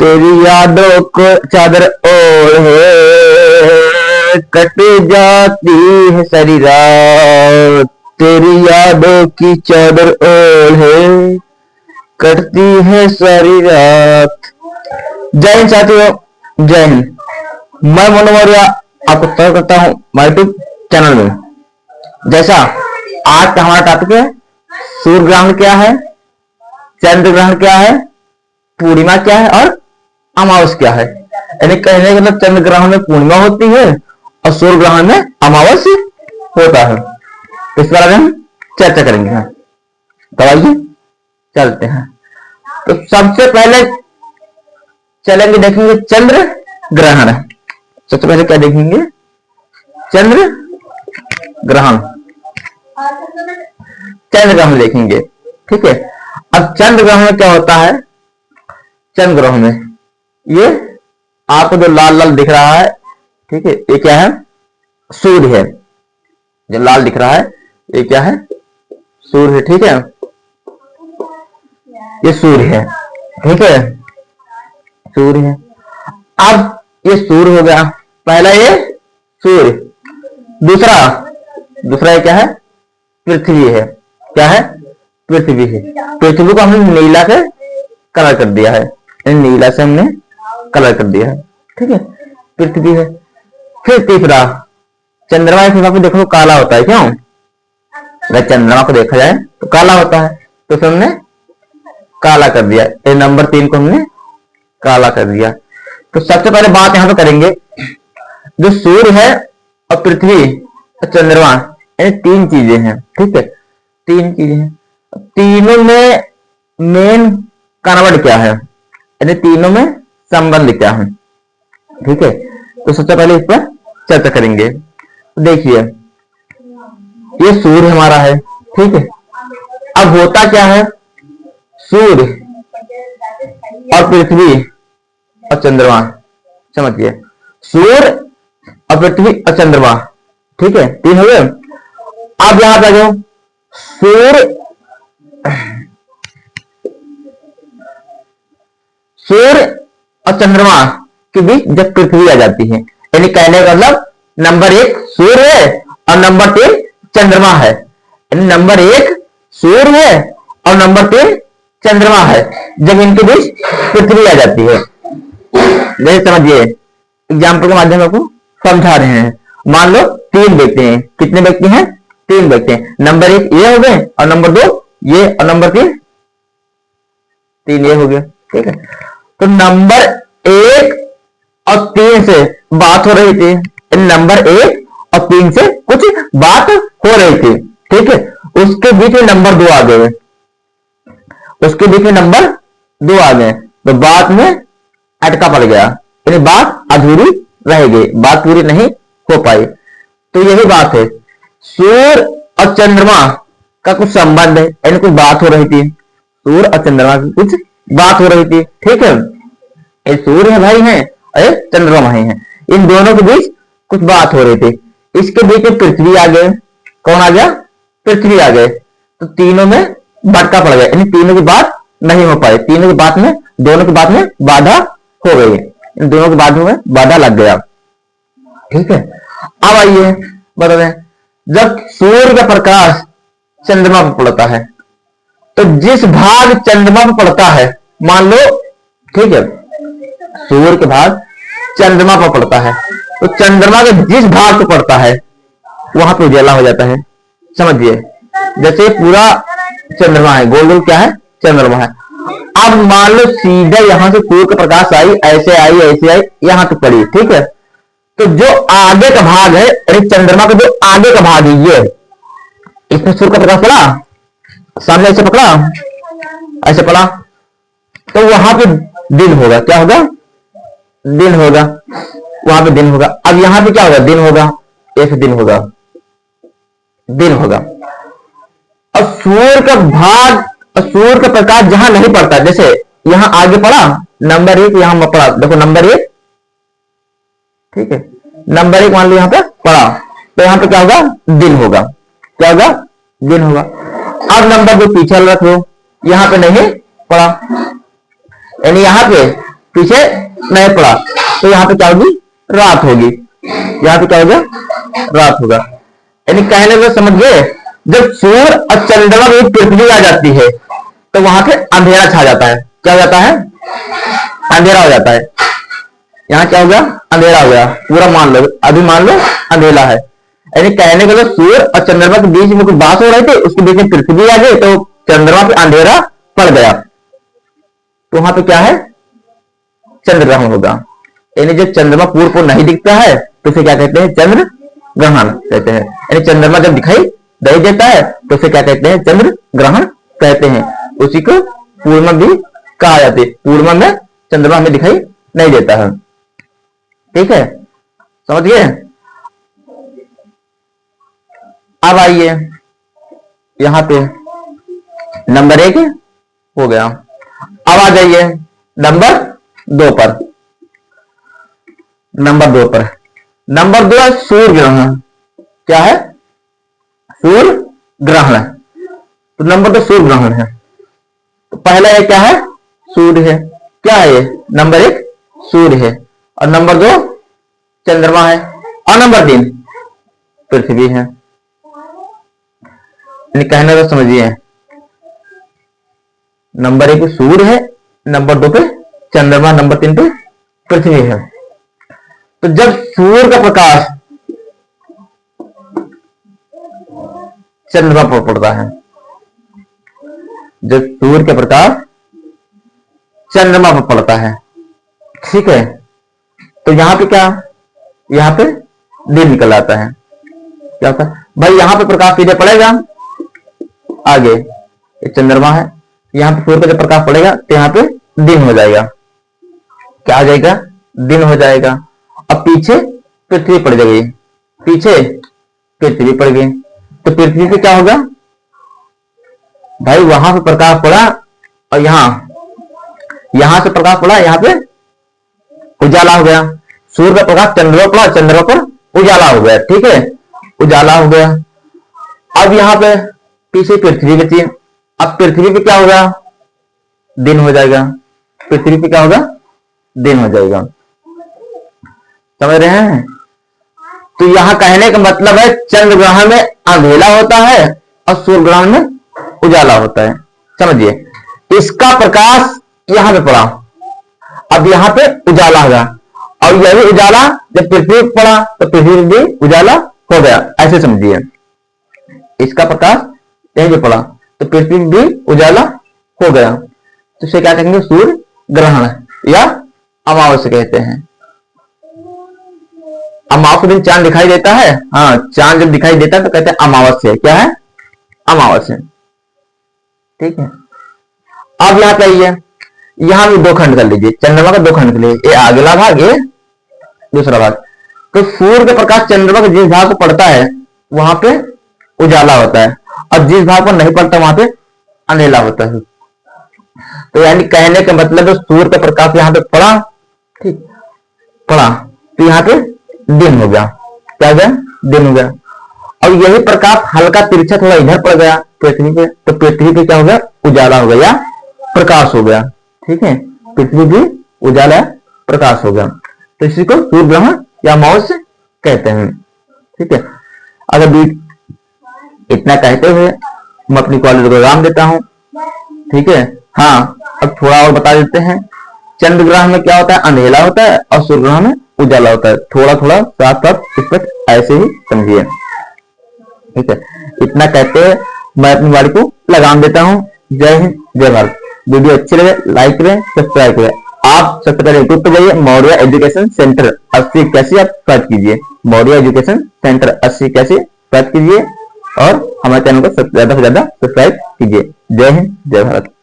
तेरी यादों को चादर ओढ़े कट जाती है सारी रात, तेरी यादों की चादर ओढ़े कटती है सारी रात। जय हिंद साथियों, जय हिंद। मैं मोनू मौर्य आपको स्वागत करता हूं हमारे यूट्यूब चैनल में। जैसा आज का हमारा टॉपिक है, सूर्य ग्रहण क्या है, चंद्र ग्रहण क्या है, पूर्णिमा क्या है और अमावस क्या है। यानी कहने का मतलब चंद्र ग्रहण में पूर्णिमा होती है और सूर्य ग्रहण में अमावस होता है। इस बारे में हम चर्चा करेंगे। तो आइए चलते हैं। तो सबसे पहले चलेंगे, देखेंगे चंद्र ग्रहण। सबसे पहले क्या देखेंगे? चंद्र ग्रहण। चंद्र ग्रहण देखेंगे, ठीक है। अब चंद्र ग्रहण में क्या होता है? चंद्र ग्रहण में ये आपको जो लाल लाल दिख रहा है, ठीक है, ये क्या है? सूर्य है। जो लाल दिख रहा है ये क्या है? सूर्य है, ठीक है। ये सूर्य है, ठीक है, सूर्य है। अब ये सूर्य हो गया, पहला ये सूर्य। दूसरा ये क्या है? पृथ्वी है। क्या है? पृथ्वी है। पृथ्वी को हमने नीला से कलर कर दिया है, नीला से हमने कलर कर दिया है, ठीक है, पृथ्वी है। फिर तीसरा चंद्रमा। इस हिसाब से देखो काला होता है, क्यों? अगर चंद्रमा को देखा जाए तो काला होता है, तो हमने काला कर दिया। नंबर 3 को हमने काला कर दिया। तो सबसे पहले बात यहां पे करेंगे, जो सूर्य है और पृथ्वी और चंद्रमा, ये 3 चीजें हैं, ठीक है, 3 चीजें हैं। तीनों में मेन कन्वर्ट क्या है, यानी तीनों में संबंध क्या है, ठीक है। तो सबसे पहले इस पर चर्चा करेंगे। देखिए ये सूर्य हमारा है, ठीक है। अब होता क्या है? सूर्य और पृथ्वी और चंद्रमा, समझिए, सूर्य और पृथ्वी और चंद्रमा, ठीक है, 3 हो गए। अब यहां पे जाओ, सूर्य और चंद्रमा के बीच जब पृथ्वी आ जाती है, यानी कहने का मतलब नंबर 1 सूर्य है और नंबर 3 चंद्रमा है। यानी नंबर 1 सूर्य है और नंबर 3 चंद्रमा है। जब इनके बीच पृथ्वी आ जाती है, जैसे समझिए, एग्जाम्पल के माध्यम से आपको समझा रहे हैं। मान लो 3 व्यक्ति हैं। कितने व्यक्ति हैं? 3 व्यक्ति हैं। नंबर 1 ये हो गए और नंबर 2 ये और नंबर 3 ये हो गए, ठीक है। तो नंबर 1 और 3 से बात हो रही थी, नंबर 1 और 3 से कुछ बात हो रही थी, ठीक है। उसके बीच में नंबर 2 आ गए, उसके बीच में नंबर 2 आ गए, तो बात में अटका पड़ गया, यानी बात अधूरी रह गई, बात पूरी नहीं हो पाई। तो यही बात है, सूर्य और चंद्रमा का कुछ संबंध है, यानी कुछ बात हो रही थी, सूर्य और चंद्रमा की कुछ बात हो रही थी, ठीक है। ये सूर्य भाई हैं और चंद्रमा भाई हैं, इन दोनों के बीच कुछ बात हो रही थी। इसके बीच में पृथ्वी आ गए। कौन आ गया? पृथ्वी आ गए। तो तीनों में भटका पड़ गया, यानी तीनों की बात नहीं हो पाई। तीनों की बात में, दोनों की बात में बाधा हो गई, इन दोनों की बातों में बाधा लग गया, ठीक है। अब आइए बता दें, जब सूर्य का प्रकाश चंद्रमा पर पड़ता है, तो जिस भाग चंद्रमा पर पड़ता है, मान लो, ठीक है, सूर्य के भाग चंद्रमा पर पड़ता है, तो चंद्रमा के जिस भाग पर पड़ता है वहां पे उजाला हो जाता है, समझिए। जैसे पूरा चंद्रमा है, गोल गोल क्या है? चंद्रमा है। अब मान लो सीधा यहां से सूर्य का प्रकाश आई, ऐसे आई, ऐसे आई, यहां तक पड़ी, ठीक है। तो जो आगे का भाग है, यानी चंद्रमा का जो आगे का भाग है, ये इसमें सूर्य का प्रकाश पड़ा, सामने ऐसे पकड़ा, ऐसे पड़ा, तो वहां पे दिन होगा। क्या होगा? दिन होगा, वहां पे दिन होगा। अब यहां पे क्या होगा? दिन होगा, एक दिन होगा, दिन होगा। और सूर्य का भाग और सूर्य का प्रकाश जहां नहीं पड़ता, जैसे यहां आगे पड़ा नंबर 1, यहां पड़ा, देखो नंबर 1, ठीक है, नंबर 1 मान लो यहां पे पड़ा, तो यहां पे क्या होगा? दिन होगा। क्या होगा? दिन होगा। अब नंबर 2 पीछे रख लो, यहां पे नहीं पड़ा, यानी यहां पे पीछे नहीं पड़ा, तो यहाँ पे क्या होगी, रात होगी। यहाँ पे क्या होगा, रात होगा। यानी कहने में समझ गए, जब सूर्य और चंद्रमा में पृथ्वी आ जाती है तो वहां पे अंधेरा छा जाता है। क्या हो जाता है, अंधेरा हो जाता है। यहाँ क्या हो गया, अंधेरा हो गया पूरा, मान लो अभी मान लो अंधेरा है। यानी कहने के लिए सूर्य और चंद्रमा के बीच में कुछ बात हो रही थी, उसके बीच में पृथ्वी आ गई तो चंद्रमा पे अंधेरा पड़ गया, तो वहां पे क्या है, चंद्र ग्रहण होगा। यानी जब चंद्रमा पूर्व को नहीं दिखता है तो इसे क्या कहते हैं, चंद्र ग्रहण कहते हैं। यानी चंद्रमा जब दिखाई नहीं देता है तो इसे क्या कहते हैं, चंद्र ग्रहण कहते हैं। उसी को पूर्णिमा भी कहा जाता है। पूर्णिमा में चंद्रमा हमें दिखाई नहीं देता है। ठीक है, समझ गए। अब आइए यहां पे नंबर 1 हो गया। अब आ जाइए नंबर 2 पर। नंबर 2 पर, नंबर 2 है सूर्य ग्रहण। क्या है, सूर्य ग्रहण। तो नंबर 2 सूर्य ग्रहण है। तो पहला ये क्या है, सूर्य है। क्या है ये, नंबर 1 सूर्य है, और नंबर 2 चंद्रमा है, और नंबर 3 पृथ्वी है। कहने तो समझिए, नंबर 1 सूर्य है, नंबर 2 पे चंद्रमा, नंबर 3 पे पृथ्वी है। तो जब सूर्य का प्रकाश चंद्रमा पर पड़ता है, जब सूर्य का प्रकाश चंद्रमा पर पड़ता है, ठीक है, तो यहां पे क्या, यहां पे दिन निकल आता है। क्या होता है भाई, यहां पे प्रकाश सीधे पड़ेगा, आगे एक चंद्रमा है, यहां पे सूर्य का जब प्रकाश पड़ेगा तो यहां पे दिन हो जाएगा। क्या आ जाएगा, दिन हो जाएगा। अब पीछे पृथ्वी पड़ जाएगी, पीछे पृथ्वी पड़ गई, तो पृथ्वी पे क्या होगा भाई, वहां पे प्रकाश पड़ा और यहां से प्रकाश पड़ा, यहां पे उजाला हो गया। सूर्य का प्रकाश चंद्रमा पड़ा, चंद्रमा पर उजाला हो गया। ठीक है, उजाला हो गया। अब यहां पे पीछे पृथ्वी बची, अब पृथ्वी पे क्या होगा, दिन हो जाएगा। पृथ्वी पे क्या होगा, दिन हो जाएगा। समझ रहे हैं। तो यहां कहने का मतलब है, चंद्र ग्रहण में अंधेरा होता है और सूर्य ग्रहण में उजाला होता है। समझिए, इसका प्रकाश यहां पे पड़ा, अब यहां पे उजाला होगा, और यही उजाला जब पृथ्वी पे पड़ा तो पृथ्वी भी उजाला हो गया। ऐसे समझिए, इसका प्रकाश यहीं पे पड़ा तो पृथ्वी भी उजाला हो गया। तो इसे क्या कहेंगे, सूर्य ग्रहण या अमावस्या कहते हैं। अमावस्या दिन चांद दिखाई देता है, हाँ, चांद जब दिखाई देता है तो कहते हैं अमावस्या। क्या है, अमावस्या। ठीक है, अब यहां पे आइए, यहां भी 2 खंड कर लीजिए, चंद्रमा का 2 खंड कर लीजिए, ये अगला भाग, ये दूसरा भाग। तो सूर्य का प्रकाश चंद्रमा के जिस भाग को पड़ता है वहां पे उजाला होता है, और जिस भाग पर नहीं पड़ता वहां पे अंधेरा होता है। तो यानी कहने का मतलब है, सूर्य का प्रकाश यहां पे पड़ा, ठीक पड़ा, तो यहां पे दिन हो गया। क्या हो गया, दिन हो गया। और यही प्रकाश हल्का तिरछा थोड़ा इधर पड़ गया पृथ्वी पे, तो पृथ्वी पे क्या हो गया, उजाला हो गया, प्रकाश हो गया। ठीक है, पृथ्वी भी उजाला प्रकाश हो गया। तो इसी को सूर्य ग्रहण या अमावस्या कहते हैं। ठीक है, अगर इतना कहते हुए मैं अपनी कॉलेज को विराम देता हूं। ठीक है, हाँ, अब थोड़ा और बता देते हैं। चंद्र ग्रहण में क्या होता है, अंधेरा होता है, और सूर्य ग्रहण में उजाला होता है। थोड़ा थोड़ा साथ साथ इस पर ऐसे ही समझिए। ठीक है, इतना कहते हुए मैं अपनी वाणी को लगाम देता हूं। जय हिंद, जय भारत। वीडियो अच्छी लगे लाइक करें, सब्सक्राइब करें। आप सबसे पहले यूट्यूब पर जाइए, मौर्य एजुकेशन सेंटर 8081 आप सर्च कीजिए, मौर्य एजुकेशन सेंटर 8081 सर्च कीजिए, और हमारे चैनल को ज्यादा से ज्यादा सब्सक्राइब कीजिए। जय हिंद, जय भारत।